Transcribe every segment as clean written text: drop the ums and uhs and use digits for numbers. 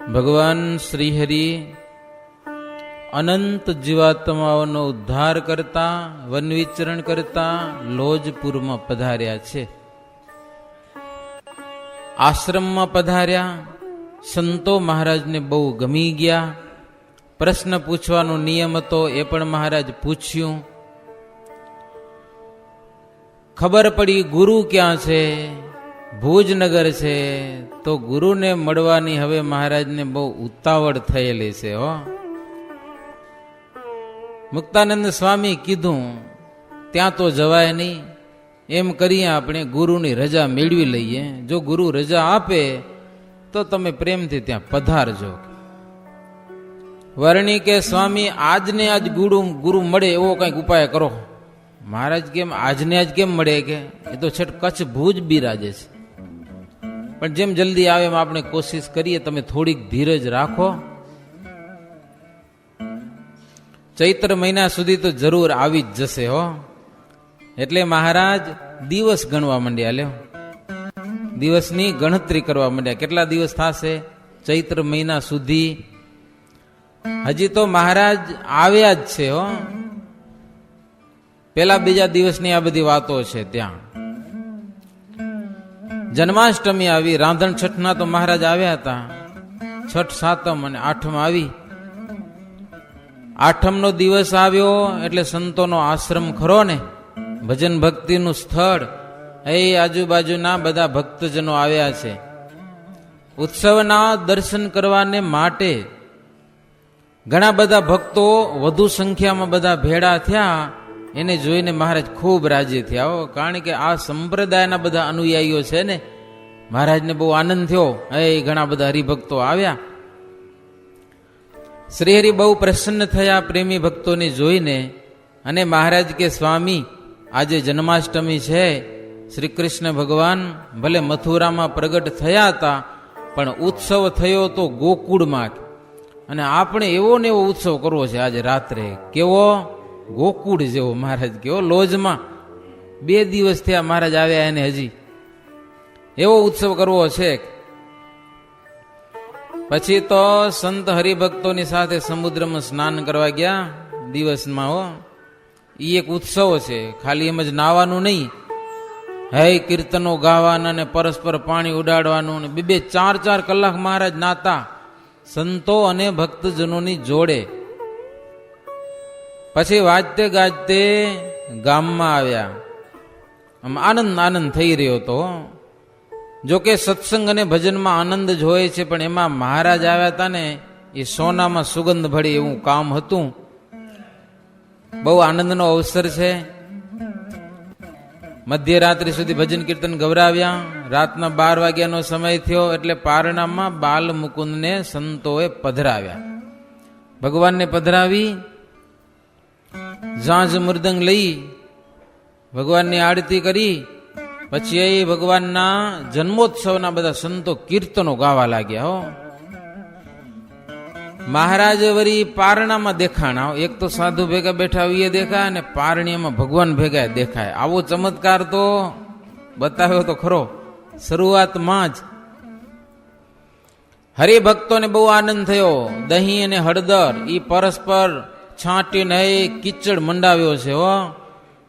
ભગવાન શ્રીહરિ અનંત જીવાત્માઓનો ઉદ્ધાર કરતા, વન વિચરણ કરતા લોજપુરમાં પધાર્યા છે. આશ્રમમાં પધાર્યા. સંતો મહારાજને બહુ ગમી ગયા. પ્રશ્ન પૂછવાનો નિયમ હતો, એ પણ મહારાજ પૂછ્યું. ખબર પડી ગુરુ ક્યાં છે, ભુજનગર છે. તો ગુરુને મળવાની હવે મહારાજને બહુ ઉતાવળ થયેલી છે. મુક્તાનંદ સ્વામી કીધું ત્યાં તો જવાય નહીં, એમ કરીએ આપણે ગુરુની રજા મેળવી લઈએ. જો ગુરુ રજા આપે તો તમે પ્રેમથી ત્યાં પધારજો. વર્ણી કે સ્વામી આજને આજ ગુરુ મળે એવો કંઈક ઉપાય કરો. મહારાજ કેમ આજને આજ કેમ મળે? કે એ તો છેટ કચ્છ ભુજ બિરાજે છે, પણ જેમ જલ્દી આવે એમ આપણે કોશિશ કરીએ. તમે થોડીક ધીરજ રાખો. ચૈત્ર મહિના સુધી તો જરૂર આવી જ જશે હો. એટલે મહારાજ દિવસ ગણવા માંડ્યા. લ્યો, દિવસની ગણતરી કરવા માંડ્યા. કેટલા દિવસ થશે ચૈત્ર મહિના સુધી? હજી તો મહારાજ આવ્યા જ છે. પેલા બીજા દિવસની આ બધી વાતો છે. ત્યાં જન્માષ્ટમી આવી, રાંધણ છઠના તો મહારાજ આવ્યા હતા. છઠ, સાતમ અને આઠમ આવી. આઠમનો દિવસ આવ્યો એટલે સંતોનો આશ્રમ ખરો ને, ભજન ભક્તિનું સ્થળ. એ આજુબાજુના બધા ભક્તજનો આવ્યા છે ઉત્સવના દર્શન કરવાને માટે. ઘણા બધા ભક્તો વધુ સંખ્યામાં બધા ભેળા થયા. એને જોઈને મહારાજ ખૂબ રાજી થયા. કારણ કે આ સંપ્રદાયના બધા અનુયાયીઓ છે ને, મહારાજને બહુ આનંદ થયો. ઘણા બધા હરિભક્તો આવ્યા. શ્રીહરિ બહુ પ્રસન્ન થયા પ્રેમી ભક્તોને જોઈને. અને મહારાજ કે સ્વામી, આજે જન્માષ્ટમી છે. શ્રી કૃષ્ણ ભગવાન ભલે મથુરામાં પ્રગટ થયા હતા, પણ ઉત્સવ થયો તો ગોકુળમાં. અને આપણે એવો ને એવો ઉત્સવ કરવો છે આજે રાત્રે. કેવો? ગોકુળ જેવો. મહારાજ કેવો લોજમાં 2 દિવસ થયા મહારાજ આવ્યા, એને હજી એવો ઉત્સવ કરવો છે. પછી તો સંત હરિભક્તોની સાથે સમુદ્રમાં સ્નાન કરવા ગયા દિવસમાં. એ એક ઉત્સવ છે, ખાલી એમ જ નાવાનું નહીં. હે કીર્તનો ગાવાના ને પરસ્પર પાણી ઉડાડવાનું ને 2-4 કલાક મહારાજ નાતા સંતો અને ભક્તજનોની જોડે. પછી વાજતે ગાજતે ગામમાં આવ્યા. આમ આનંદ થઈ રહ્યો હતો. જોકે સત્સંગ અને ભજનમાં આનંદ જ હોય છે, પણ એમાં મહારાજ આવ્યા હતા ને, એ સોનામાં સુગંધ ભળી એવું કામ હતું. બહુ આનંદનો અવસર છે. મધ્યરાત્રિ સુધી ભજન કીર્તન ગવરાવ્યા. રાતના 12 વાગ્યાનો સમય થયો એટલે પારણામાં બાલ મુકુંદને સંતોએ પધરાવ્યા. ભગવાનને પધરાવી ઝાંઝ મૃદંગ લઈ ભગવાનની આરતી કરી. પછી એ ભગવાનના જન્મોત્સવના બધા સંતો કીર્તનો ગાવા લાગ્યા. મહારાજ વળી પારણામાં દેખાણા. એક તો સાધુ ભેગા બેઠા એ દેખાય, અને પારણીમાં ભગવાન ભેગા દેખાય. આવો ચમત્કાર તો બતાવ્યો તો ખરો શરૂઆતમાં જ. હરિભક્તોને બહુ આનંદ થયો. દહીં અને હળદર એ પરસ્પર છાંટીને કીચડ મંડાવ્યો છે.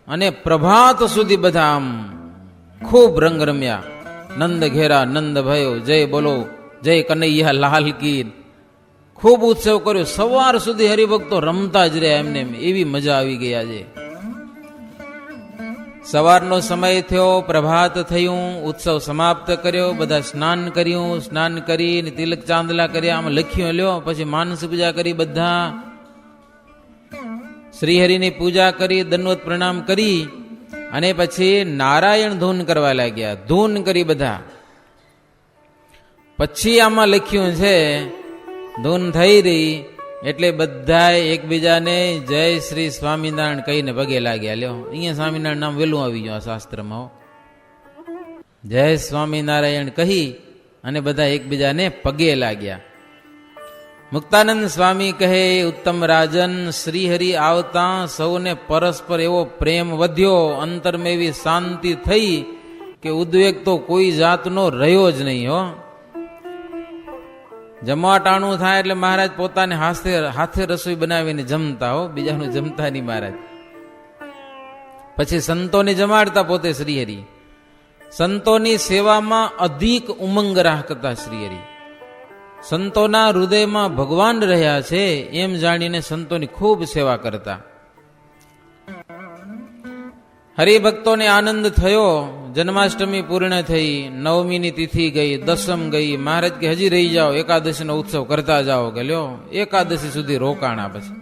અને પ્રભાત સુધી બધા આમ ખૂબ રંગ રમ્યા. નંદ ઘેરા નંદ ભયો, જય બોલો જય કનૈયા લાલ કી. ખૂબ ઉત્સવ કર્યો. સવાર સુધી હરિભક્તો રમતા જ રહ્યા એમને. એવી મજા આવી ગઈ આજે. સવારનો સમય થયો, પ્રભાત થયું, ઉત્સવ સમાપ્ત કર્યો. બધા સ્નાન કર્યું. સ્નાન કરીને તિલક ચાંદલા કર્યા. આમાં લખ્યું લ્યો. પછી માનસ પૂજા કરી. બધા શ્રીહરિની પૂજા કરી, દંડવત પ્રણામ કરી, અને પછી નારાયણ ધૂન કરવા લાગ્યા. ધૂન કરી બધા. પછી આમાં લખ્યું છે, ધૂન થઈ રહી એટલે બધા એકબીજાને જય શ્રી સ્વામિનારાયણ કહીને પગે લાગ્યા. લ્યો, અહીંયા સ્વામિનારાયણ નામ વેલું આવી ગયું આ શાસ્ત્રમાં. જય સ્વામિનારાયણ કહી અને બધા એકબીજાને પગે લાગ્યા. મુક્તાનંદ સ્વામી કહે, ઉત્તમ રાજન, શ્રીહરિ આવતા સૌને પરસ્પર એવો પ્રેમ વધ્યો, અંતરમાં એવી શાંતિ થઈ કે ઉદ્વેગ તો કોઈ જાતનો રહ્યો જ નહીં. જમવા ટાણું થાય એટલે મહારાજ પોતાને હાથે રસોઈ બનાવીને જમતા હો, બીજાનું જમતા નહીં મહારાજ. પછી સંતોને જમાડતા પોતે શ્રીહરિ. સંતોની સેવામાં અધિક ઉમંગ રાખતા શ્રીહરિ. સંતોના હૃદયમાં ભગવાન રહ્યા છે એમ જાણીને સંતોની ખૂબ સેવા કરતા. હરિભક્તોને આનંદ થયો. જન્માષ્ટમી પૂર્ણ થઈ, નવમીની તિથિ ગઈ, દસમ ગઈ. મહારાજ કે હજી રહી જાઓ, એકાદશીનો ઉત્સવ કરતા જાઓ. કે લ્યો એકાદશી સુધી રોકાણા. પછી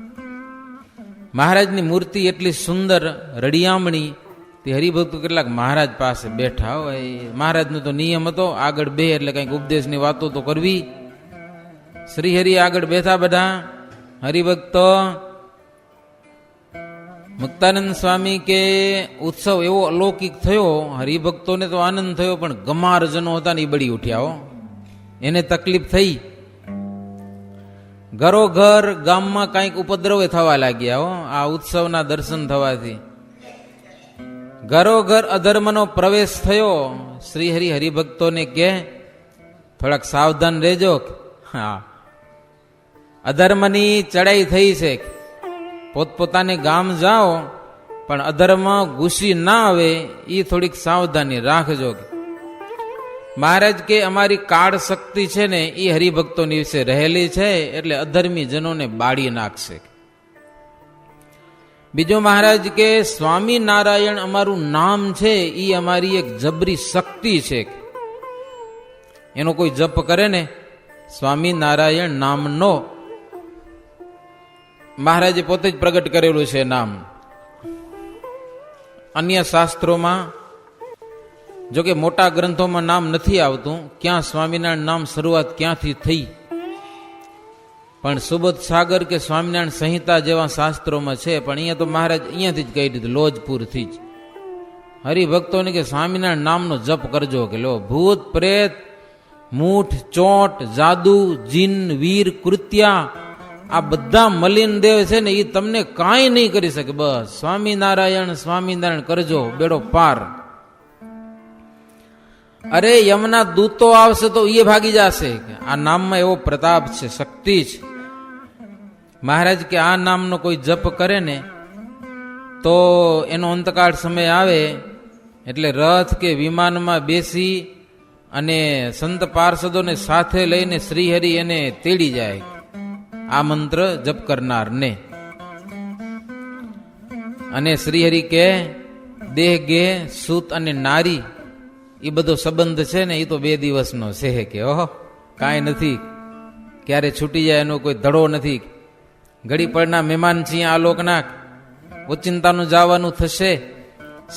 મહારાજની મૂર્તિ એટલી સુંદર રડિયામણી. તે હરિભક્તો કેટલાક મહારાજ પાસે બેઠા હોય. મહારાજનો તો નિયમ હતો આગળ બે એટલે કંઈક ઉપદેશની વાતો તો કરવી. શ્રીહરિ આગળ બેઠા બધા હરિભક્તો. મુક્તાનંદ સ્વામી કે ઉત્સવ એવો અલૌકિક થયો, હરિભક્તોને તો આનંદ થયો, પણ ગમારજનો હતા ને એ બળી ઉઠ્યા હો. એને તકલીફ થઈ. ઘરો ઘર ગામમાં કંઈક ઉપદ્રવ થવા લાગ્યા હો આ ઉત્સવના દર્શન થવાથી. ઘરો ઘર અધર્મનો પ્રવેશ થયો. શ્રીહરિ હરિભક્તોને કે થોડાક સાવધાન રહેજો. હા, અધર્મની ચડાઈ થઈ છે. પોતપોતાને ગામ જાઓ પણ અધર્મ ઘૂસી ના આવે એ થોડીક સાવધાની રાખજો. મહારાજ કે અમારી કાળ શક્તિ છે ને એ હરિભક્તોની વિશે રહેલી છે, એટલે અધર્મી જનોને બાળી નાખશે. બીજો મહારાજ કે સ્વામિનારાયણ અમારું નામ છે એ અમારી એક જબરી શક્તિ છે. એનો કોઈ જપ કરે ને સ્વામિનારાયણ નામનો, મહારાજે પોતે જ પ્રગટ કરેલું છે નામ. અન્ય શાસ્ત્રોમાં જોકે મોટા ગ્રંથોમાં નામ નથી આવતું, ક્યાં સ્વામિનારાયણ નામ શરૂઆત ક્યાંથી થઈ. પણ સુબોધ સાગર કે સ્વામિનારાયણ સંહિતા જેવા શાસ્ત્રોમાં છે. પણ અહીંયા તો મહારાજ અહીંયાથી જ કહી દીધું, લોજપુરથી જ. હરિભક્તોને કે સ્વામિનારાયણ નામનો જપ કરજો. કે લો ભૂત પ્રેત મૂઠ ચોટ જાદુ જીન વીર કૃત્યા આ બધા મલિન દેવ છે ને એ તમને કાંઈ નહીં કરી શકે. બસ સ્વામિનારાયણ સ્વામિનારાયણ કરજો, બેડો પાર. અરે યમના દૂતો આવશે તો એ ભાગી જશે. આ નામમાં એવો પ્રતાપ છે, શક્તિ છે. મહારાજ કે આ નામનો કોઈ જપ કરે ને તો એનો અંતકાળ સમય આવે એટલે રથ કે વિમાનમાં બેસી અને સંત પાર્ષદોને સાથે લઈને શ્રીહરિ એને તેડી જાય. આ મંત્ર જપ કરનાર ને. અને શ્રીહરિ કે દેહ ગે સૂત અને નારી એ બધો સંબંધ છે ને એ તો 2 દિવસનો છે. કે ઓહો કાંઈ નથી, ક્યારે છૂટી જાય એનો કોઈ ધડો નથી. ઘડી પડના મહેમાન છીએ આ લોકના, ઓચિંતાનું જવાનું થશે.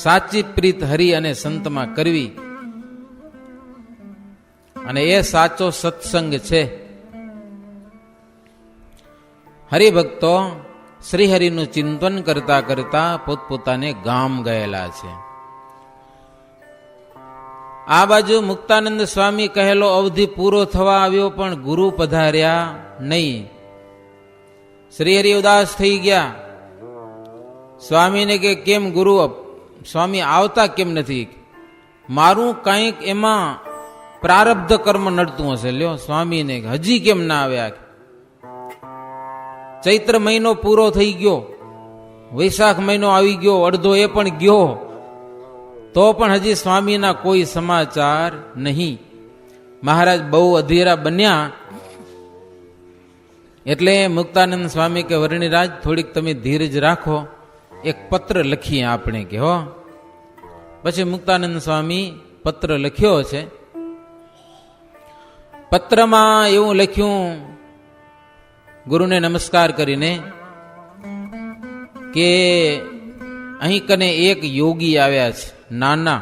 સાચી પ્રીત હરિ અને સંતમાં કરવી, અને એ સાચો સત્સંગ છે. હરિભક્તો શ્રીહરિનું ચિંતન કરતા કરતા પોતપોતાને ગામ ગયેલા છે. આ બાજુ મુક્તાનંદ સ્વામી કહેલો અવધિ પૂરો થવા આવ્યો પણ ગુરુ પધાર્યા નહીં. શ્રીહરિ ઉદાસ થઈ ગયા. સ્વામીને કે કેમ ગુરુ સ્વામી આવતા કેમ નથી? મારું કંઈક એમાં પ્રારબ્ધ કર્મ નડતું હશે. લ્યો સ્વામીને હજી કેમ ના આવ્યા? ચૈત્ર મહિનો પૂરો થઈ ગયો, વૈશાખ મહિનો આવી ગયો, અડધો એ પણ ગયો, તો પણ હજી સ્વામીના કોઈ સમાચાર નહીં. મહારાજ બહુ અધીરા બન્યા. એટલે મુક્તાનંદ સ્વામી કે વર્ણિરાજ થોડીક તમે ધીરજ રાખો, એક પત્ર લખીએ આપણે કે હો. પછી મુક્તાનંદ સ્વામી પત્ર લખ્યો છે. પત્રમાં એવું લખ્યું ગુરુને નમસ્કાર કરીને કે અહીં કને એક યોગી આવ્યા છે નાના,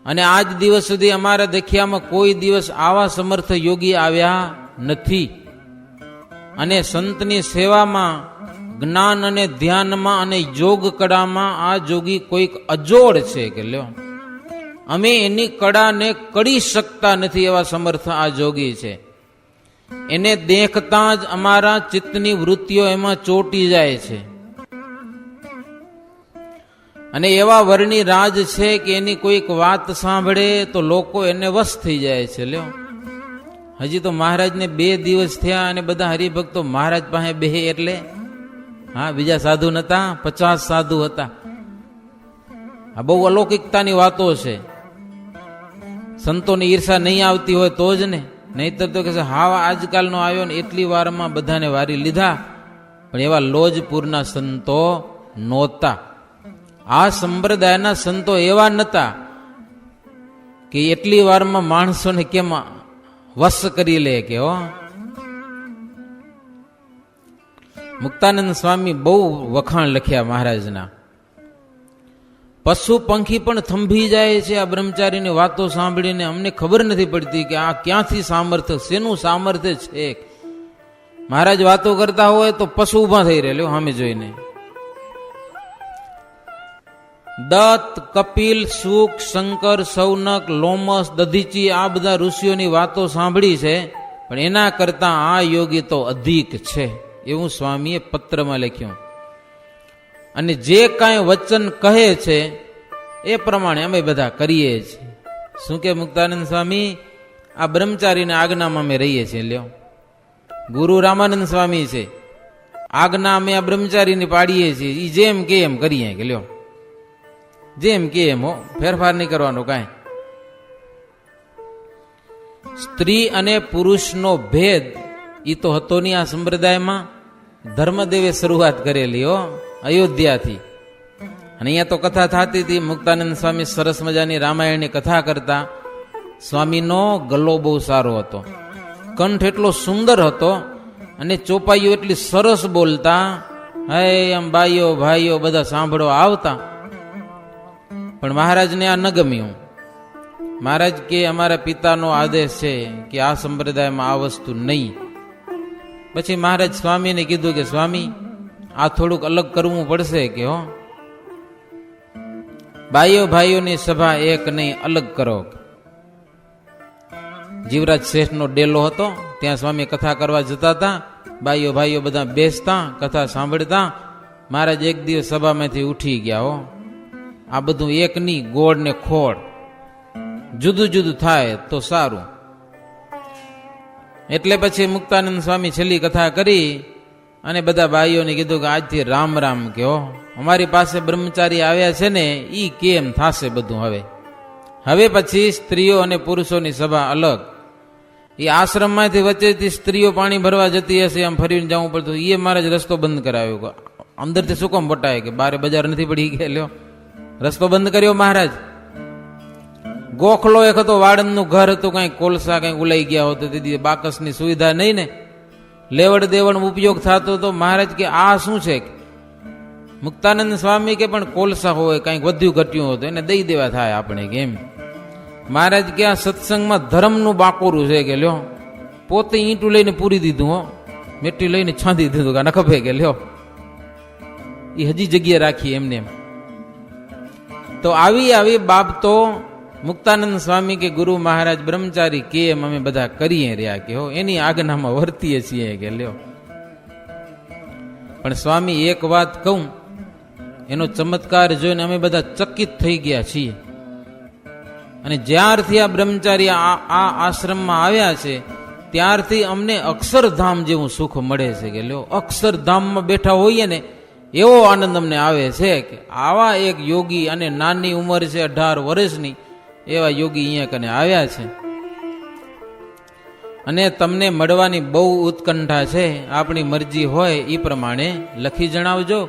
અને આજ દિવસ સુધી અમારા દેખ્યામાં કોઈ દિવસ આવા સમર્થ યોગી આવ્યા નથી. અને સંતની સેવામાં, જ્ઞાન અને ધ્યાનમાં અને યોગ કળામાં આ જોગી કોઈક અજોડ છે. કે લ્યો અમે એની કળાને કડી શકતા નથી, એવા સમર્થ આ જોગી છે. એને દેખતા જ અમારા ચિત્તની વૃત્તિઓ એમાં ચોટી જાય છે. અને એવા વર્ણિ રાજ છે કે એની કોઈક વાત સાંભળે તો લોકો એને વશ થઈ જાય છે. લ્યો હજી તો મહારાજને 2 દિવસ થયા અને બધા હરિભક્તો મહારાજ પાસે બેહે એટલે હા, બીજા સાધુ નતા, 50 સાધુ હતા. આ બહુ અલૌકિકતાની વાતો છે. સંતોની ઈર્ષા નહીં આવતી હોય તો જ ને, નહીતર તો કે હાવ આજકાલનો આવ્યો ને એટલી વારમાં બધાને વારી લીધા. પણ એવા લોજપુરના સંતો નહોતા. આ સંપ્રદાયના સંતો એવા નતા કે એટલી વારમાં માણસોને કેમ વશ કરી લે કે હો. મુક્તાનંદ સ્વામી બહુ વખાણ લખ્યા મહારાજના. પશુ પંખી પણ થંભી જાય છે આ બ્રહ્મચારીની વાતો સાંભળીને. અમને ખબર નથી પડતી કે આ ક્યાંથી સામર્થ્ય, શેનું સામર્થ્ય છે. મહારાજ વાતો કરતા હોય તો પશુ ઉભા થઈ રહેલો સામે જોઈને. દત્ત, કપિલ, સુક, શંકર, સૌનક, લોમસ, દધીચી આ બધા ઋષિઓની વાતો સાંભળી છે, પણ એના કરતા આ યોગી તો અધિક છે એવું સ્વામીએ પત્રમાં લખ્યું. અને જે કાંઈ વચન કહે છે એ પ્રમાણે અમે બધા કરીએ છીએ. શું કે મુક્તાનંદ સ્વામી, આ બ્રહ્મચારીને આજ્ઞામાં અમે રહીએ છીએ. લ્યો, ગુરુ રામાનંદ સ્વામી છે, આજ્ઞા અમે આ બ્રહ્મચારીને પાડીએ છીએ. એ જેમ કે એમ કરીએ કે લ્યો, જેમ કે એમ હો, ફેરફાર નહીં કરવાનો કાંઈ. સ્ત્રી અને પુરુષનો ભેદ એ તો હતો નહીં આ સંપ્રદાયમાં. ધર્મદેવે શરૂઆત કરેલી હો, અયોધ્યાથી. અને અહીંયા તો કથા થતી હતી. મુક્તાનંદ સ્વામી સરસ મજાની રામાયણની કથા કરતા. સ્વામીનો ગલો બહુ સારો હતો, કંઠ એટલો સુંદર હતો અને ચોપાઈઓ એટલી સરસ બોલતા. હે આમ બાઈઓ ભાઈઓ બધા સાંભળવા આવતા. પણ મહારાજને આ ન ગમ્યું. મહારાજ કે અમારા પિતાનો આદેશ છે કે આ સંપ્રદાયમાં આ વસ્તુ નહીં. પછી મહારાજ સ્વામીને કીધું કે સ્વામી, આ થોડુંક અલગ કરવું પડશે કે હો, બાઈઓ ભાઈઓની સભા એક નહીં, અલગ કરો. જીવરાજ શેઠનો ડેલો હતો, ત્યાં સ્વામી કથા કરવા જતા હતા. બાઈઓ ભાઈઓ બધા બેસતા, કથા સાંભળતા. મહારાજ એક દિવસ સભામાંથી ઉઠી ગયા. હો, આ બધું એક નહીં, ગોળ ને ખોળ જુદું જુદું થાય તો સારું. એટલે પછી મુક્તાનંદ સ્વામી છેલ્લી કથા કરી અને બધા ભાઈઓને કીધું કે આજથી રામ રામ કહો. અમારી પાસે બ્રહ્મચારી આવ્યા છે ને, ઈ કેમ થાશે બધું. હવે પછી સ્ત્રીઓ અને પુરુષોની સભા અલગ. એ આશ્રમમાંથી વચ્ચેથી સ્ત્રીઓ પાણી ભરવા જતી હશે, આમ ફરીને જવું પડતું. એ મારે જ રસ્તો બંધ કરાવ્યો. અંદરથી શું કામ બટાય કે બારે બજાર નથી પડી ગયેલો, રસ્તો બંધ કર્યો મહારાજ. ગોખલો એક હતો, વાળંદનું ઘર હતું, કઈ કોલસા કઈ ઉલાઈ ગયા હોતો. તેથી બાકસની સુવિધા નહીં ને, લેવડ દેવડ ઉપયોગ થતો તો. મહારાજ કે આ શું છે? મુક્તાનંદ સ્વામી કે પણ કોલસા હોય, કઈક વધ્યું ઘટ્યું હતું, એને દઈ દેવા થાય આપણે કે એમ. મહારાજ કે આ સત્સંગમાં ધર્મનું બાકોરું છે કે લ્યો, પોતે ઈંટું લઈને પૂરી દીધું. હો, મેટી લઈને છાંધી દીધું કે નખભે કે લ્યો, એ હજી જગ્યા રાખી એમને એમ. તો આવી બાબતો મુક્તાનંદ સ્વામી કે ગુરુ મહારાજ બ્રહ્મચારી કે એમ અમે બધા કરીએ રહ્યા કે હો, એની આજ્ઞામાં વર્તીએ છીએ કે લ્યો. પણ સ્વામી એક વાત કહું, એનો ચમત્કાર જોઈને અમે બધા ચકિત થઈ ગયા છીએ. અને જ્યારથી આ બ્રહ્મચારી આ આશ્રમમાં આવ્યા છે ત્યારથી અમને અક્ષરધામ જેવું સુખ મળે છે કે લ્યો, અક્ષરધામમાં બેઠા હોઈએ ને એવો આનંદ અમને આવે છે કે આવા એક યોગી, અને નાની ઉંમર છે 18 વર્ષની, એવા યોગી અહીંયા કને આવ્યા છે. અને તમને મળવાની બહુ ઉત્કંઠા છે. આપણી મરજી હોય એ પ્રમાણે લખી જણાવજો.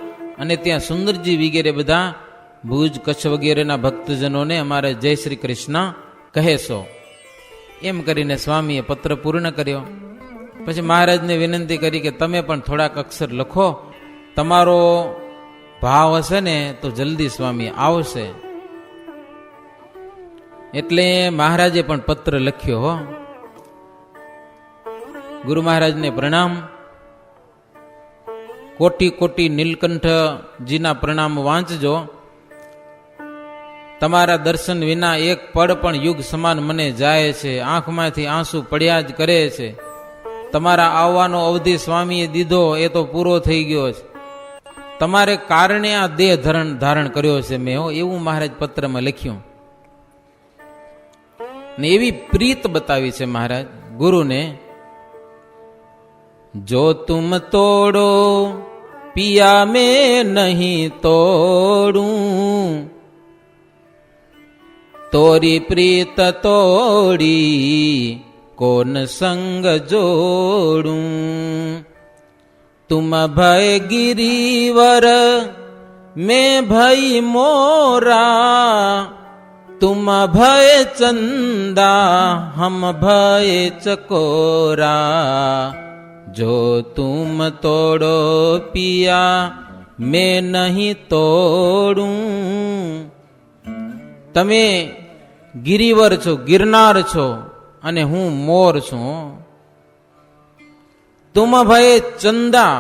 અને ત્યાં સુંદરજી વગેરે બધા ભુજ કચ્છ વગેરેના ભક્તજનોને અમારે જય શ્રી કૃષ્ણ કહેશો. એમ કરીને સ્વામીએ પત્ર પૂર્ણ કર્યો. પછી મહારાજને વિનંતી કરી કે તમે પણ થોડાક અક્ષર લખો, તમારો ભાવ હશે ને તો જલ્દી સ્વામી આવશે. એટલે મહારાજે પણ પત્ર લખ્યો. હો, ગુરુ મહારાજને પ્રણામ. કોટી કોટી નીલકંઠજીના પ્રણામ વાંચજો. તમારા દર્શન વિના એક પળ પણ યુગ સમાન મને જાય છે, આંખમાંથી આંસુ પડ્યા જ કરે છે. તમારા આવવાનો અવધિ સ્વામીએ દીધો એ તો પૂરો થઈ ગયો છે. તમારે કારણે આ દેહ ધારણ કર્યો છે મેં, એવું મહારાજ પત્રમાં લખ્યું. ને એવી પ્રીત બતાવી છે મહારાજ, ગુરુને, જો તુમ તોડો પિયા મેં નહીં તોડું, તોરી પ્રીત તોડી કોન સંગ જોડું, તુમ ભય ગિરિવર મેં ભય મોરા, તુમ ભય ચંદા હમ ભય ચકોરા, જો તુમ તોડો પિયા મેં નહીં તોડું. તમે ગિરિવર છો, ગિરનાર છો, અને હું મોર છું. તુમ ભય ચંદા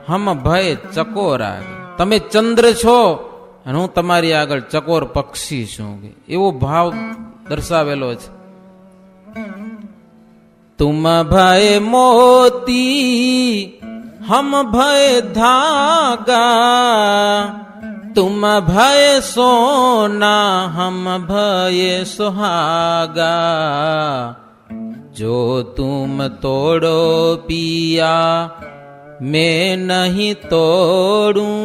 હમ ભય ચકોરા, તમે ચંદ્ર છો અને હું તમારી આગળ ચકોર પક્ષી છું. એવો ભાવ દર્શાવેલો છે. તુમ ભય મોતી હમ ભય ધાગા, તુમ ભય સોના હમ ભય સુહાગા, જો તુમ તોડો પિયા મેં નહીં તોડું,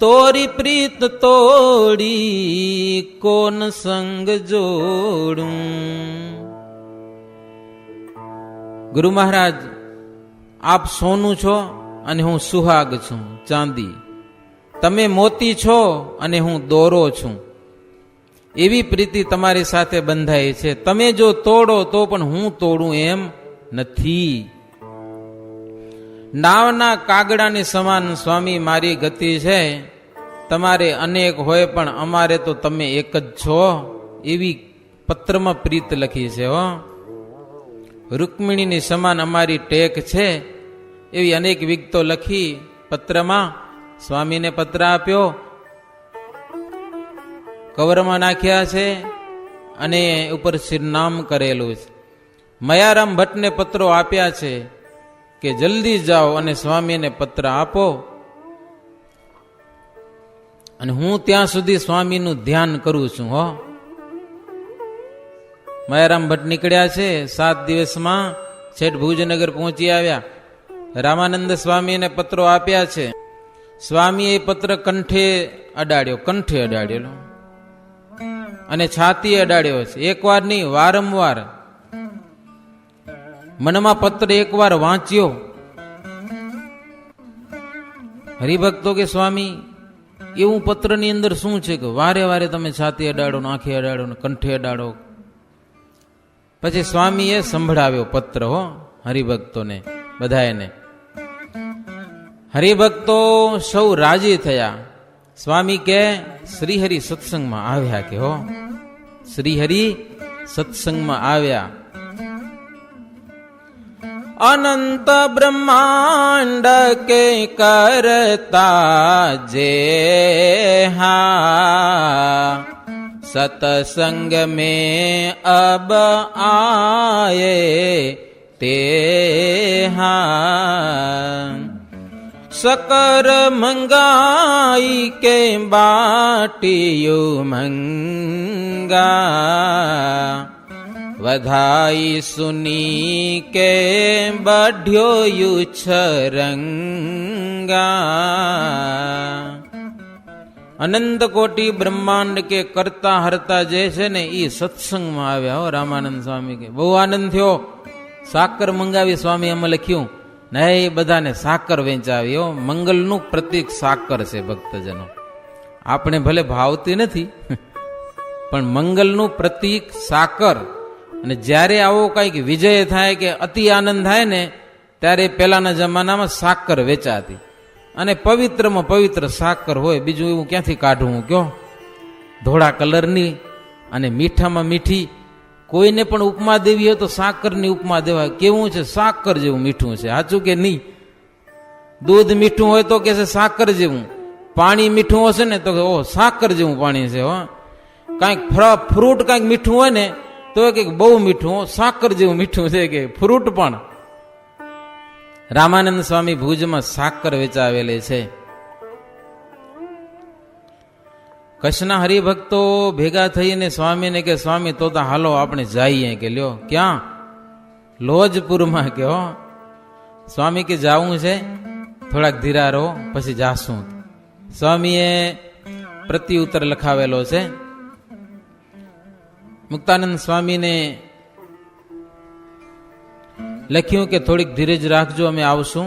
તોરી પ્રીત તોડી કોન સંગ જોડું. ગુરુ મહારાજ, આપ સોનું છો અને હું સુહાગ છું, ચાંદી. તમે મોતી છો અને હું દોરો છું. એવી પ્રીતિ તમારી સાથે બંધાઈ છે. તમે જો તોડો તો પણ હું તોડું એમ નથી. નાવના કાગડાની સમાન સ્વામી મારી ગતિ છે. તમારે અનેક હોય પણ અમારે તો તમે એક જ છો. એવી પત્રમાં પ્રીત લખી છે. હો, રૂકમિણીની સમાન અમારી ટેક છે. એવી અનેક વિગતો લખી પત્રમાં. સ્વામીને પત્ર આપ્યો, કવરમાં નાખ્યા છે અને ઉપર શિરનામ કરેલું છે. મયારામ ભટ્ટને પત્રો આપ્યા છે કે જલ્દી જાઓ અને સ્વામીને પત્ર આપો, અને હું ત્યાં સુધી સ્વામીનું ધ્યાન કરું છું. હો, મયારામ ભટ્ટ નીકળ્યા છે. 7 દિવસમાં છેઠ ભુજનગર પહોંચી આવ્યા. રામાનંદ સ્વામીને પત્રો આપ્યા છે. સ્વામીએ પત્ર કંઠે અડાડ્યો અને છાતી અડાડ્યો છે. એકવાર નહીં, વારંવાર. મનમાં પત્ર એકવાર વાંચ્યો. હરિભક્તો કે સ્વામી, એવું પત્રની અંદર શું છે કે વારે વારે તમે છાતી અડાડો, આંખે અડાડો, કંઠે અડાડો? પછી સ્વામીએ સંભળાવ્યો પત્ર. હો, હરિભક્તોને બધાને. હરિભક્તો સૌ રાજી થયા. સ્વામી કે શ્રીહરિ સત્સંગમાં આવ્યા. કે હો, શ્રીહરિ સત્સંગમાં આવ્યા. અનંત બ્રહ્માંડ કે કરતા જે હા, સતસંગ में अब आए ते हाँ, सकर मंगाई के बाटियो मंगा, वधाई सुनी के बढ़्यो युछरंगा. અનંત કોટી બ્રહ્માંડ કે કરતા હરતા જે છે ને એ સત્સંગમાં આવ્યા. હો, રામાનંદ સ્વામી કે બહુ આનંદ થયો. સાકર મંગાવી સ્વામી અમે લખ્યું ને, એ બધાને સાકર વેચાવી. હો, મંગલનું પ્રતીક સાકર છે ભક્તજનો. આપણે ભલે ભાવતી નથી પણ મંગલનું પ્રતીક સાકર. અને જ્યારે આવો કંઈક વિજય થાય કે અતિ આનંદ થાય ને, ત્યારે પહેલાના જમાનામાં સાકર વેચાતી. અને પવિત્રમાં પવિત્ર સાકર હોય, બીજું એવું ક્યાંથી કાઢવું કયો? ધોળા કલરની અને મીઠામાં મીઠી. કોઈને પણ ઉપમા દેવી હોય તો સાકરની ઉપમા દેવાય. કેવું છે? સાકર જેવું મીઠું છે. સાચું કે નહીં? દૂધ મીઠું હોય તો કે છે સાકર જેવું. પાણી મીઠું હશે ને તો કે ઓ સાકર જેવું પાણી છે. હો, કાંઈક ફ્રૂટ કાંઈક મીઠું હોય ને તો કે બહુ મીઠું, સાકર જેવું મીઠું છે કે ફ્રૂટ પણ. રામાનંદ સ્વામી ભુજમાં સાકર વેચાવેલી છે. કચ્છના હરિભક્તો ભેગા થઈને સ્વામીને કે સ્વામી તો હાલો આપણે જઈએ. કે લ્યો ક્યાં? લોજપુરમાં કે હો સ્વામી કે જાવું છે, થોડાક ધીરા રહો પછી જાશું. સ્વામીએ પ્રત્યુત્તર લખાવેલો છે. મુક્તાનંદ સ્વામીને લખ્યું કે થોડીક ધીરજ રાખજો, અમે આવશું,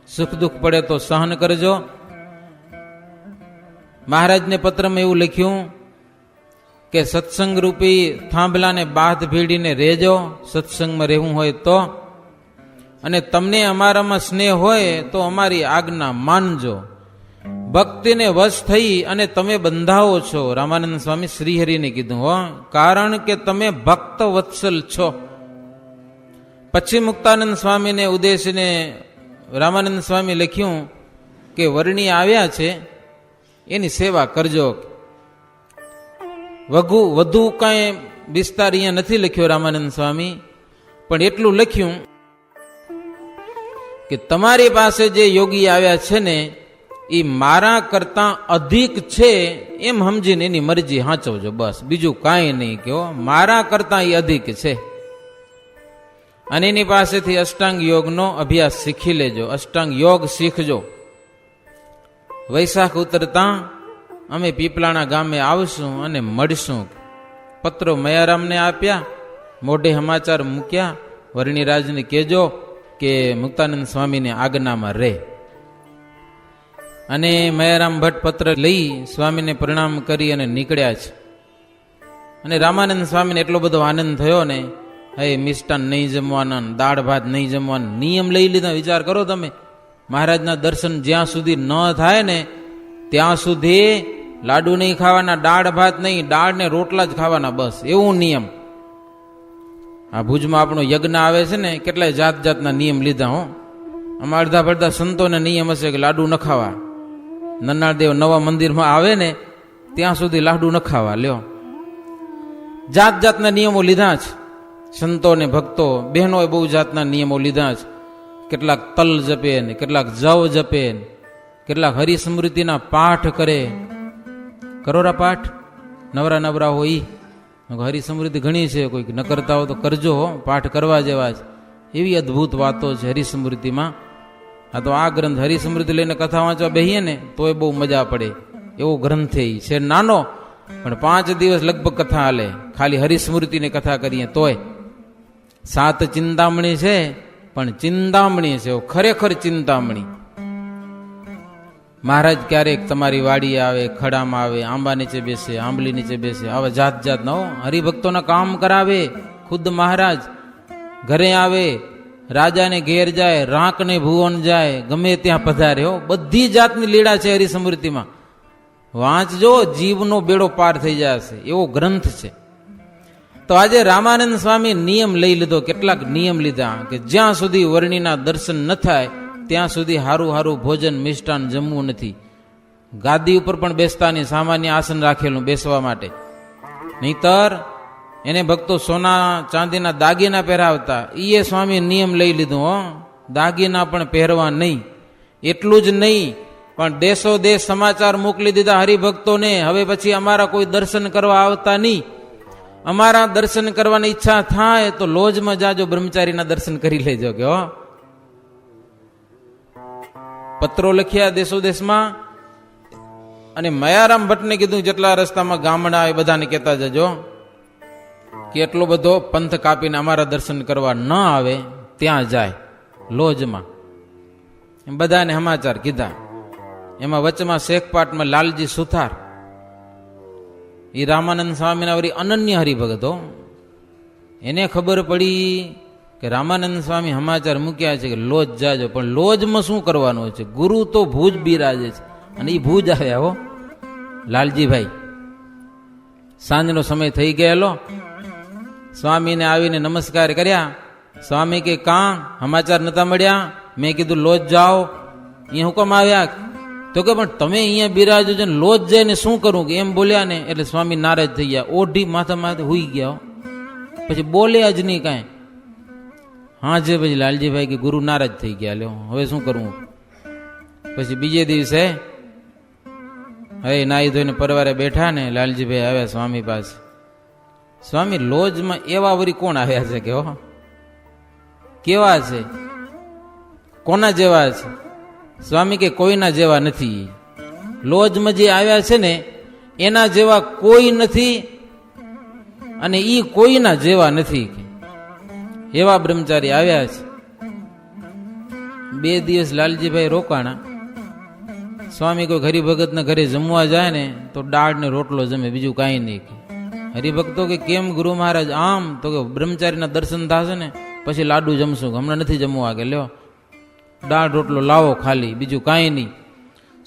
સુખ દુઃખ પડે તો સહન કરજો. મહારાજને પત્રમાં એવું લખ્યું કે સત્સંગ રૂપી થાંભલાને બાથ ભીડીને રહેજો, સત્સંગમાં રહેવું હોય તો, અને તમને અમારામાં સ્નેહ હોય તો અમારી આજ્ઞા માનજો. ભક્તિને વશ થઈ અને તમે બંધાવો છો. રામાનંદ સ્વામી શ્રીહરિને કીધું હો, કારણ કે તમે ભક્ત વત્સલ છો. પછી મુક્તાનંદ સ્વામીને ઉદ્દેશીને રામાનંદ સ્વામી લખ્યું કે વર્ણી આવ્યા છે એની સેવા કરજો. વધુ કાંઈ વિસ્તાર અહીંયા નથી લખ્યો રામાનંદ સ્વામી, પણ એટલું લખ્યું કે તમારી પાસે જે યોગી આવ્યા છે ને એ મારા કરતા અધિક છે એમ સમજીને એની મરજી હાંચવજો, બસ બીજું કાંઈ નહીં કહો, મારા કરતા એ અધિક છે. અને એની પાસેથી અષ્ટાંગ યોગનો અભ્યાસ શીખી લેજો, અષ્ટાંગ યોગ શીખજો. વૈશાખ ઉતરતા અમે પીપલાણા ગામે આવશું અને મળશું. પત્રો મયારામને આપ્યા, મોઢે સમાચાર મૂક્યા, વર્ણિરાજને કહેજો કે મુક્તાનંદ સ્વામીને આજ્ઞામાં રહે. અને મયારામ ભટ્ટ પત્ર લઈ સ્વામીને પ્રણામ કરી અને નીકળ્યા છે. અને રામાનંદ સ્વામીને એટલો બધો આનંદ થયો ને, હે મિષ્ટાન નહીં જમવાના, દાળ ભાત નહીં જમવાના નિયમ લઈ લીધા. વિચાર કરો તમે, મહારાજના દર્શન જ્યાં સુધી ન થાય ને ત્યાં સુધી લાડુ નહીં ખાવાના, દાળ ભાત નહીં, દાળ ને રોટલા જ ખાવાના, બસ એવું નિયમ. આ ભુજમાં આપણો યજ્ઞ આવે છે ને, કેટલાય જાત જાતના નિયમ લીધા હો. આમાં અડધા પડધા સંતોને નિયમ હશે કે લાડુ ન ખાવા. નન્નાદેવ નવા મંદિરમાં આવે ને ત્યાં સુધી લાડુ ન ખાવા. લ્યો, જાત જાતના નિયમો લીધા છે સંતો ને ભક્તો બહેનોએ, બહુ જાતના નિયમો લીધા છે. કેટલાક તલ જપે ને, કેટલાક જવ જપે ને, કેટલાક હરિસ્મૃતિના પાઠ કરે. કરોરા પાઠ નવરા નવરા હોય, હરિસ્મૃતિ ઘણી છે, કોઈક ન કરતા હોય તો કરજો, પાઠ કરવા જેવા છે. એવી અદભુત વાતો છે હરિસ્મૃતિમાં. આ તો આ ગ્રંથ હરિસ્મૃતિ લઈને કથા વાંચવા બેહીએ ને તોય બહુ મજા પડે એવો ગ્રંથ છે. નાનો પણ 5 દિવસ લગભગ કથા હાલે, ખાલી હરિસ્મૃતિની કથા કરીએ તોય. 7 ચિંતામણી છે, પણ ચિંતામણી છે ખરેખર ચિંતામણી. મહારાજ ક્યારેક તમારી વાડી આવે, ખડામાં આવે, આંબા નીચે બેસે, આંબલી નીચે બેસે, આવા જાત જાતના હરિભક્તોના કામ કરાવે. ખુદ મહારાજ ઘરે આવે, રાજાને ઘેર જાય, રાંકને ભુવન જાય, ગમે ત્યાં પધારે હો. બધી જાતની લીલા છે હરિસ્મૃતિમાં. વાંચજો, જીવનો બેડો પાર થઈ જશે એવો ગ્રંથ છે. તો આજે રામાનંદ સ્વામી નિયમ લઈ લીધો. કેટલાક નિયમ લીધા કે જ્યાં સુધી વર્ણિના દર્શન ન થાય ત્યાં સુધી હારું હારું ભોજન મિષ્ટાન જમવું નથી. ગાદી ઉપર પણ બેસતા નહીં, સામાન્ય આસન રાખેલું બેસવા માટે. નહીતર એને ભક્તો સોના ચાંદીના દાગીના પહેરાવતા, એ સ્વામી નિયમ લઈ લીધું હો, દાગીના પણ પહેરવા નહીં. એટલું જ નહીં, પણ દેશો દેશ સમાચાર મોકલી દીધા હરિભક્તોને, હવે પછી અમારા કોઈ દર્શન કરવા આવતા નહીં. અમારા દર્શન કરવાની ઈચ્છા થાય તો લોજમાં જાજો, બ્રહ્મચારીના દર્શન કરી લેજો કે હો. પત્રો લખ્યા દેશો દેશમાં. અને મયારામ ભટ્ટને કીધું જેટલા રસ્તામાં ગામડા એ બધાને કહેતા જજો કે એટલો બધો પંથ કાપીને અમારા દર્શન કરવા ન આવે ત્યાં જાય લોજમાં. એમ બધાને સમાચાર કીધા. એમાં વચમાં શેખપાટમાં લાલજી સુથાર, એ રામાનંદ સ્વામીના વળી અનન્ય હરિભગતો. એને ખબર પડી કે રામાનંદ સ્વામી સમાચાર મૂક્યા છે કે લોજ જાજો. પણ લોજમાં શું કરવાનું છે? ગુરુ તો ભુજ બિરાજે છે, અને એ ભુજ આવ્યા હો લાલજીભાઈ. સાંજનો સમય થઈ ગયેલો. સ્વામીને આવીને નમસ્કાર કર્યા. સ્વામી કે કાં સમાચાર નતા મળ્યા? મેં કીધું લોજ જાઓ. અહીંયા હુકમ આવ્યા. તો કે પણ તમે અહીંયા બિરાજો છો, લોજ જઈને શું કરું કે એમ બોલ્યા ને એટલે સ્વામી નારાજ થઈ ગયા. ઓઢી માથા માથે હુઈ ગયા. પછી બોલ્યા જ નહીં કાંઈ. હા છે. પછી લાલજીભાઈ કે ગુરુ નારાજ થઈ ગયા, લ્યો હવે શું કરવું? પછી બીજે દિવસે હવે નાઈ ધોઈને પરવારે બેઠા ને લાલજીભાઈ આવ્યા સ્વામી પાસે. સ્વામી લોજમાં એવા વરી કોણ આવ્યા છે કે હો કેવા છે, કોના જેવા છે? સ્વામી કે કોઈના જેવા નથી. લોજમાં જે આવ્યા છે ને એના જેવા કોઈ નથી, અને ઈ કોઈના જેવા નથી. એવા બ્રહ્મચારી આવ્યા છે. 2 દિવસ લાલજીભાઈ રોકાણા. સ્વામી કોઈ હરિભગતના ઘરે જમવા જાય ને તો દાળ ને રોટલો જમે, બીજું કાંઈ નહીં. હરિભક્તો કે કેમ ગુરુ મહારાજ? આમ તો કે બ્રહ્મચારીના દર્શન થશે ને પછી લાડુ જમશું, હમણાં નથી જમવા. કે લ્યો દાળ રોટલો લાવો ખાલી, બીજું કાંઈ નહીં.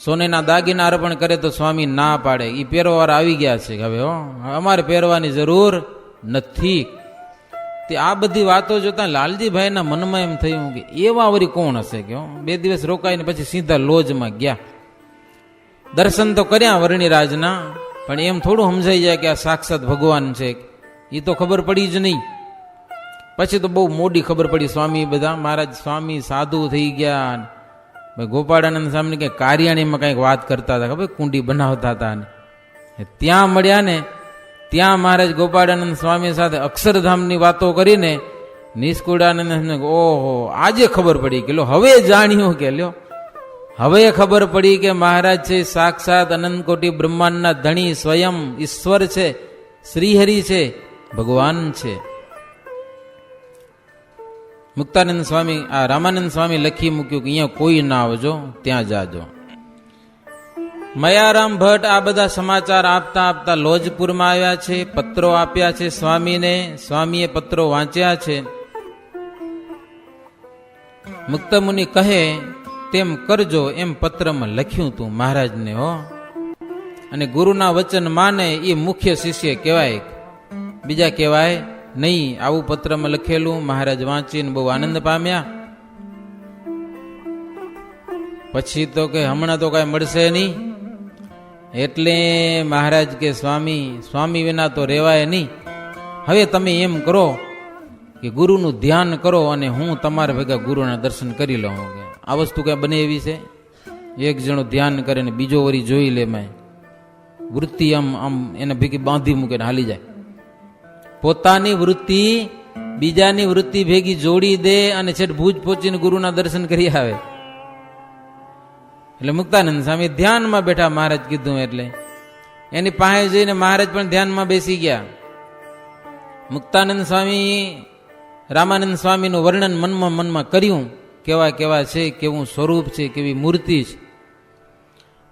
સોનેના દાગીના અર્પણ કરે તો સ્વામી ના પાડે. એ પહેરવાવાળા આવી ગયા છે કે હવે અમારે પહેરવાની જરૂર નથી. તે આ બધી વાતો જોતા લાલજીભાઈના મનમાં એમ થયું કે એવા વળી કોણ હશે? કે 2 દિવસ રોકાઈને પછી સીધા લોજમાં ગયા. દર્શન તો કર્યા વર્ણિરાજના, પણ એમ થોડું સમજાઈ જાય કે આ સાક્ષાત ભગવાન છે, એ તો ખબર પડી જ નહીં. પછી તો બહુ મોડી ખબર પડી. સ્વામી બધા મહારાજ સ્વામી સાધુ થઈ ગયા. ગોપાળાનંદ સ્વામી કંઈક કાર્યાણીમાં કંઈક વાત કરતા હતા, ખબર કુંડી બનાવતા હતા. ને ત્યાં મળ્યા ને ત્યાં મહારાજ ગોપાળાનંદ સ્વામી સાથે અક્ષરધામની વાતો કરીને નિષ્કુળાનંદ, ઓહો આજે ખબર પડી કે લો હવે જાણ્યું કે લ્યો હવે ખબર પડી કે મહારાજ છે સાક્ષાત અનંત કોટી બ્રહ્માંડના ધણી સ્વયં ઈશ્વર છે, શ્રીહરિ છે, ભગવાન છે. મુક્તાનંદ સ્વામી આ રામાનંદ સ્વામી લખી મૂક્યું કે અહીંયા કોઈ ના આવજો, ત્યાં જાજો. મયારામ ભટ્ટ આ બધા સમાચાર આપતા આપતા લોજપુરમાં આવ્યા છે. પત્રો આપ્યા છે સ્વામીને, સ્વામીએ પત્રો વાંચ્યા છે. મુક્તમુનિ કહે તેમ કરજો એમ પત્રમાં લખ્યું તું મહારાજને હો. અને ગુરુના વચન માને એ મુખ્ય શિષ્ય કહેવાય, બીજા કહેવાય નહીં. આવું પત્રમાં લખેલું મહારાજ વાંચીને બહુ આનંદ પામ્યા. પછી તો કે હમણાં તો કઈ મળશે નહીં, એટલે મહારાજ કે સ્વામી વિના તો રહેવાય નહીં. હવે તમે એમ કરો કે ગુરુનું ધ્યાન કરો અને હું તમારા ભેગા ગુરુના દર્શન કરી લઉં. આ વસ્તુ કઈ બને એવી છે? એક જણો ધ્યાન કરે ને બીજો વરી જોઈ લે, મેં વૃત્તિ આમ આમ એને ભેગી બાંધી મૂકે ને હાલી જાય. પોતાની વૃત્તિ બીજાની વૃત્તિ ભેગી જોડી દે અને છેટ ભુજ પહોંચીને ગુરુના દર્શન કરી આવે. એટલે મુક્તાનંદ સ્વામી ધ્યાનમાં બેઠા. મહારાજ કીધું એટલે એની પાસે જઈને મહારાજ પણ ધ્યાનમાં બેસી ગયા. મુક્તાનંદ સ્વામી રામાનંદ સ્વામીનું વર્ણન મનમાં કર્યું, કેવા કેવા છે, કેવું સ્વરૂપ છે, કેવી મૂર્તિ છે.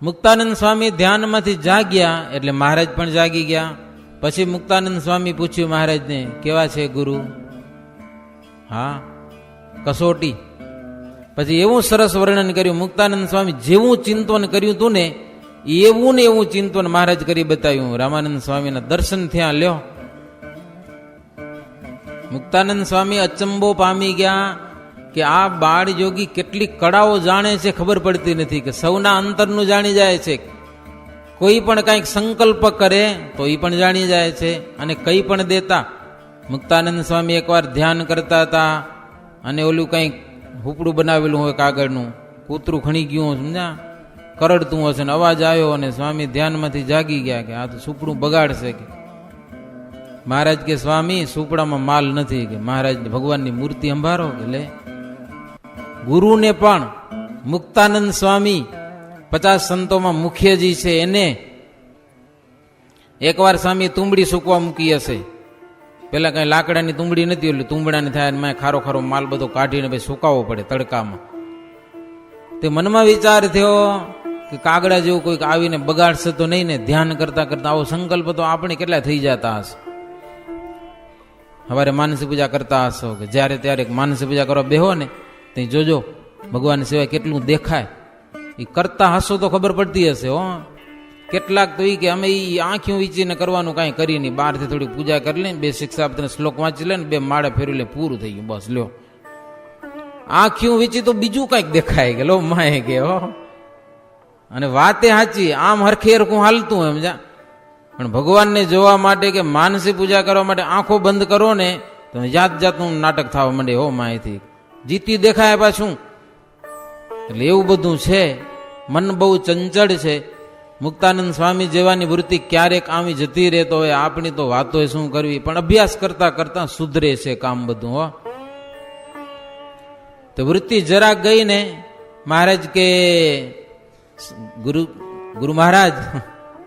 મુક્તાનંદ સ્વામી ધ્યાનમાંથી જાગ્યા એટલે મહારાજ પણ જાગી ગયા. પછી મુક્તાનંદ સ્વામી પૂછ્યું મહારાજને, કેવા છે ગુરુ? હા, કસોટી. પછી એવું સરસ વર્ણન કર્યું. મુક્તાનંદ સ્વામી જેવું ચિંતન કર્યું તું ને એવું ચિંતન મહારાજ કરી બતાવ્યું. રામાનંદ સ્વામીના દર્શન થયા. લ્યો મુક્તાનંદ સ્વામી અચંબો પામી ગયા કે આ બાળ યોગી કેટલી કળાઓ જાણે છે, ખબર પડતી નથી. કે સૌના અંતરનું જાણી જાય છે. કોઈ પણ કંઈક સંકલ્પ કરે તો એ પણ જાણી જાય છે અને કઈ પણ દેતા. મુક્તાનંદ સ્વામી એકવાર ધ્યાન કરતા હતા અને ઓલું કંઈક હુપડું બનાવેલું હોય કાગળનું, કૂતરું ખણી ગયું, સમજ્યા, કરડતું હશે ને અવાજ આવ્યો અને સ્વામી ધ્યાનમાંથી જાગી ગયા કે આ તો સુપડું બગાડશે. કે મહારાજ કે સ્વામી સુપડામાં માલ નથી. કે મહારાજ ભગવાનની મૂર્તિ સંભાળો. કે લે ગુરુને પણ મુક્તાનંદ સ્વામી 50 સંતોમાં મુખ્યજી છે, એને એકવાર સ્વામી તુંબડી સૂકવા મૂકી હશે. પેલા કઈ લાકડાની તુંબડી નથી, એટલે તુંબડાની થાય મેં ખારો ખારો માલ બધો કાઢીને ભાઈ સુકાવવો પડે તડકામાં. તે મનમાં વિચાર થયો કે કાગડા જેવું કોઈક આવીને બગાડશે તો નહીં ને. ધ્યાન કરતા કરતા આવો સંકલ્પ તો આપણે કેટલા થઈ જતા હશે. સવારે માનસી પૂજા કરતા હશો કે જ્યારે ત્યારે માનસી પૂજા કરવા બેહો ને ત્યાં જોજો ભગવાન સિવાય કેટલું દેખાય. એ કરતા હશો તો ખબર પડતી હશે. હો કેટલાક તો એ કે અમે એ આંખી વીંચીને કરવાનું કાંઈ કરી નહીં, બહારથી થોડી પૂજા કરી લે, 2 શિક્ષા શ્લોક વાંચી લે ને 2 માળા ફેરવી લે, પૂરું થઈ ગયું બસ. લ્યો આંખ્યું વીંચી તો બીજું કંઈક દેખાય કે લો માએ કે હો. અને વાતે સાચી, આમ હરખે હરખું હાલતું એમ જા. પણ ભગવાનને જોવા માટે કે માનસી પૂજા કરવા માટે આંખો બંધ કરો ને તો જાતનું નાટક થવા માંડે. હો માએથી જીતી દેખાય પાછું. એટલે એવું બધું છે. મન બહુ ચંચળ છે. મુક્તાનંદ સ્વામી જેવાની વૃત્તિ ક્યારેક આવી જતી રહે તો હવે આપણી તો વાતો શું કરવી. પણ અભ્યાસ કરતા કરતા સુધરે છે કામ બધું. હો તો વૃત્તિ જરાક ગઈ ને મહારાજ કે ગુરુ મહારાજ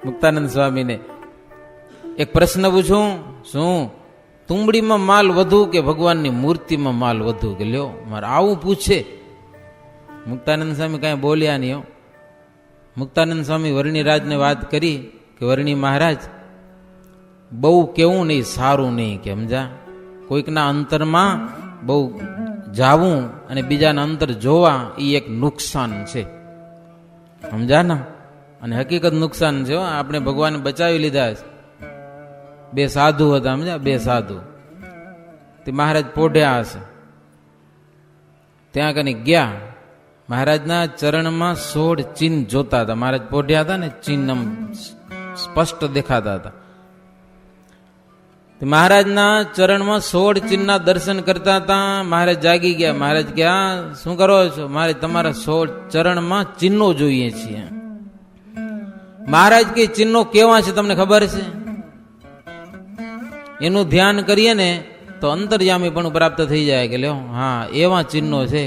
મુક્તાનંદ સ્વામીને એક પ્રશ્ન પૂછું, શું તુંબડીમાં માલ વધુ કે ભગવાનની મૂર્તિમાં માલ વધુ? કે લ્યો મારે આવું પૂછે. મુક્તાનંદ સ્વામી કાંઈ બોલ્યા નહીં. મુક્તાનંદ સ્વામી વર્ણિરાજને વાત કરી કે વર્ણિ મહારાજ બહુ કેવું નહીં, સારું નહીં, કે સમજા કોઈકના અંતરમાં બહુ જાવું અને બીજાના અંતર જોવા એ એક નુકસાન છે, સમજા ને? અને હકીકત નુકસાન છે. આપણે ભગવાને બચાવી લીધા છે. બે સાધુ હતા, સમજા, બે સાધુ. તે મહારાજ પોઢ્યા હશે, ત્યાં કને ગયા. મહારાજના ચરણમાં 16 ચિહ્ન જોતા હતા. મહારાજ પોઢ્યા હતા ને, ચિહ્ન સ્પષ્ટ દેખાતા હતા. મહારાજના ચરણમાં 16 ચિહ્નના દર્શન કરતા હતા. મહારાજ જાગી ગયા. મહારાજ કે આ શું કરો છો? મહારાજ તમારા 16 ચરણમાં ચિહ્નો જોઈએ છીએ. મહારાજ કે ચિહ્નો કેવા છે તમને ખબર છે? એનું ધ્યાન કરીએ ને તો અંતર્યામી પણ પ્રાપ્ત થઈ જાય. કે લ્યો હા એવા ચિહ્નો છે.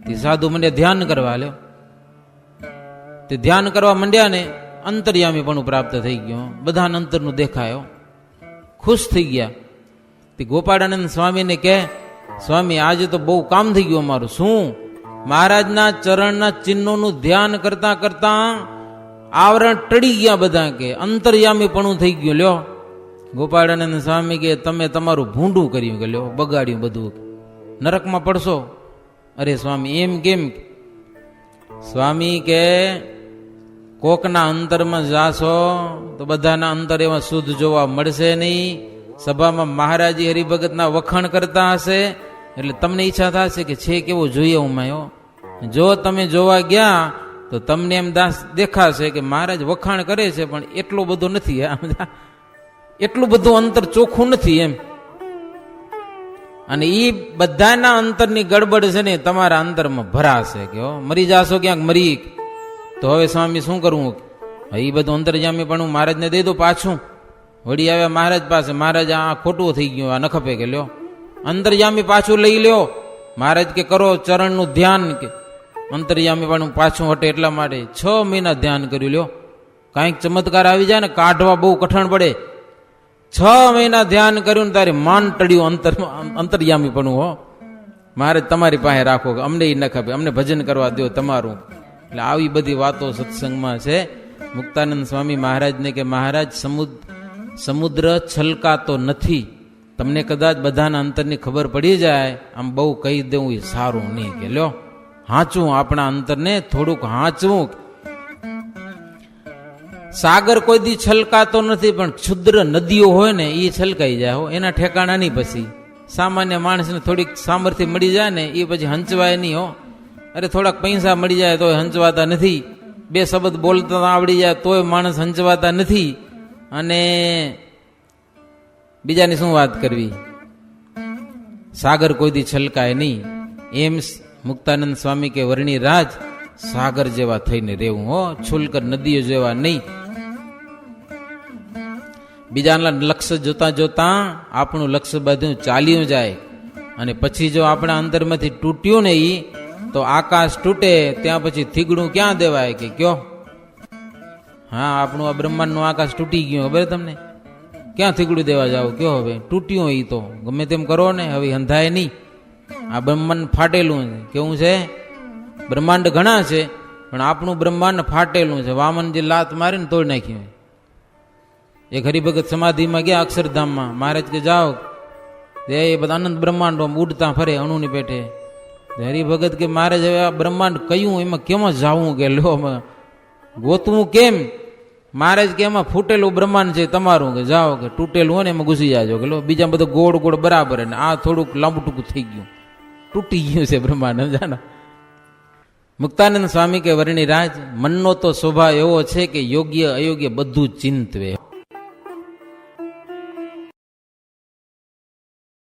તે સાધુ મંડ્યા ધ્યાન કરવા. લ્યો તે ધ્યાન કરવા મંડ્યા ને અંતર્યામી પણ પ્રાપ્ત થઈ ગયો. બધાને અંતરનું દેખાયો, ખુશ થઈ ગયા. તે ગોપાળાનંદ સ્વામીને કહે, સ્વામી આજે તો બહુ કામ થઈ ગયું અમારું. શું? મહારાજના ચરણના ચિહ્નોનું ધ્યાન કરતા કરતા આવરણ ટળી ગયા બધા, કે અંતર્યામી પણ થઈ ગયું. લ્યો ગોપાળાનંદ સ્વામી કે તમે તમારું ભૂંડું કર્યું, કે લ્યો બગાડ્યું બધું, નરકમાં પડશો. અરે સ્વામી એમ કેમ? સ્વામી કે કોકના અંતરમાં જાશો તો બધાના અંતર એવા શુદ્ધ જોવા મળશે નહીં. સભામાં મહારાજી હરિભગતના વખાણ કરતા હશે એટલે તમને ઈચ્છા થશે કે છે કેવો જોઈએ હું માયો. જો તમે જોવા ગયા તો તમને એમ દેખાશે કે મહારાજ વખાણ કરે છે પણ એટલું બધું નથી, એટલું બધું અંતર ચોખ્ખું નથી એમ. અને એ બધાના અંતરની ગડબડ છે ને તમારા અંતરમાં ભરાશે. કે મરી જાશો ક્યાંક મરી, તો હવે સ્વામી શું કરવું? એ બધું અંતર્યામી પણ હું મહારાજને દઈ દઉં પાછું. વળી આવ્યા મહારાજ પાસે. મહારાજ આ ખોટું થઈ ગયું, આ ન ખપે. કે લ્યો અંતર્યામી પાછું લઈ લ્યો. મહારાજ કે કરો ચરણનું ધ્યાન. કે અંતર્યામી પણ પાછું હટે એટલા માટે 6 મહિના ધ્યાન કર્યું. લ્યો કાંઈક ચમત્કાર આવી જાય ને કાઢવા બહુ કઠણ પડે. 6 મહિના ધ્યાન કર્યું ને તારે માન ટળ્યું અંતર્યામી પણ. હો મહારાજ તમારી પાસે રાખો, અમને એ ન ખપે, અમને ભજન કરવા દો તમારું. એટલે આવી બધી વાતો સત્સંગમાં છે. મુક્તાનંદ સ્વામી મહારાજને કે મહારાજ સમુદ્ર છલકાતો નથી. તમને કદાચ બધાના અંતરની ખબર પડી જાય, આમ બહુ કહી દેવું એ સારું નહીં. કે લ્યો હાંચવું, આપણા અંતરને થોડુંક હાંચવું. સાગર કોઈ દી છલકાતો નથી, પણ ક્ષુદ્ર નદીઓ હોય ને એ છલકાઈ જાય. હો એના ઠેકાણા નહીં. પછી સામાન્ય માણસને થોડીક સામર્થ્ય મળી જાય ને એ પછી હંચવાય નહીં. હો અરે થોડાક પૈસા મળી જાય તોય હંચવાતા નથી. 2 શબ્દ બોલતા આવડી જાય તોય માણસ હંચવાતા નથી. અને બીજાની શું વાત કરવી? સાગર કોઈ દી છલકાય નહીં. એમ મુક્તાનંદ સ્વામી કે વર્ણિ રાજ સાગર જેવા થઈને રહેવું. હો છુલકર નદીઓ જેવા નહીં. બીજાના લક્ષ્ય જોતા જોતા આપણું લક્ષ્ય બધું ચાલ્યું જાય. અને પછી જો આપણા અંતરમાંથી તૂટ્યું ને તો આકાશ તૂટે ત્યાં પછી થીગડું ક્યાં દેવાય? કે કયો હા આપણું આ બ્રહ્માંડનું આકાશ તૂટી ગયું, ખબર તમને? ક્યાં થીગડું દેવા જાવ? કયો હવે તૂટ્યું એ તો ગમે તેમ કરો ને, હવે અંધાય નહીં. આ બ્રહ્માંડ ફાટેલું છે. કેવું છે? બ્રહ્માંડ ઘણા છે પણ આપણું બ્રહ્માંડ ફાટેલું છે. વામનજી લાત મારીને તોડી નાખ્યું. એક હરિભગત સમાધિમાં ગયા અક્ષરધામમાં. મહારાજ કે જાઓ, એ બધા અનંત બ્રહ્માંડો ઉડતા ફરે અણુની પેટે. હરિભગત કે મહારાજ હવે આ બ્રહ્માંડ કયું, એમાં કેમ જાવું? કે લો ગોતવું કેમ? મહારાજ કે એમાં ફૂટેલું બ્રહ્માંડ છે તમારું. કે જાઓ, કે તૂટેલું હોય ને એમાં ઘૂસી જાજો. કે લો બીજા બધું ગોળ ગોળ બરાબર, ને આ થોડુંક લાંબુ ટૂંકું થઈ ગયું, તૂટી ગયું છે બ્રહ્માંડ. જાણો મુક્તાનંદ સ્વામી કે વર્ણિ રાજ મનનો તો સ્વભાવ એવો છે કે યોગ્ય અયોગ્ય બધું ચિંતવે.